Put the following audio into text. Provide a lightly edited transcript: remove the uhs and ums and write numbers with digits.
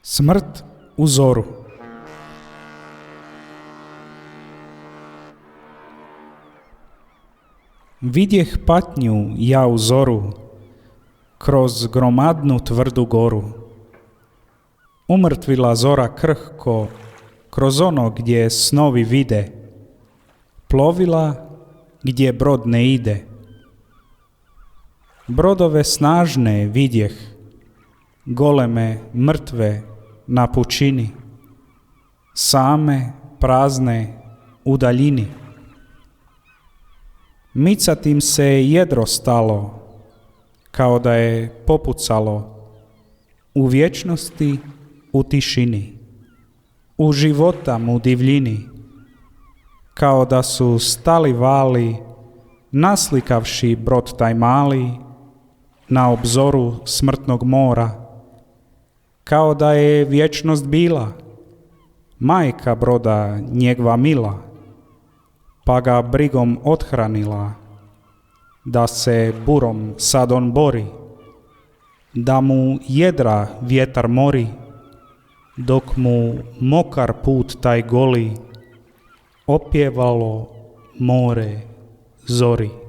Smrt u zoru. Vidjeh patnju ja u zoru, kroz gromadnu tvrdu goru. Umrtvila zora krhko, kroz ono gdje snovi vide, plovila gdje brod ne ide. Brodove snažne vidjeh, goleme, mrtve na pučini, same, prazne, u daljini. Micat im se jedro stalo, kao da je popucalo, u vječnosti, u tišini, u životam, u divljini, kao da su stali vali, naslikavši brod taj mali, na obzoru smrtnog mora, kao da je vječnost bila, majka broda njegova mila, pa ga brigom othranila, da se burom sad on bori, da mu jedra vjetar mori, dok mu mokar put taj goli, opjevalo more zori.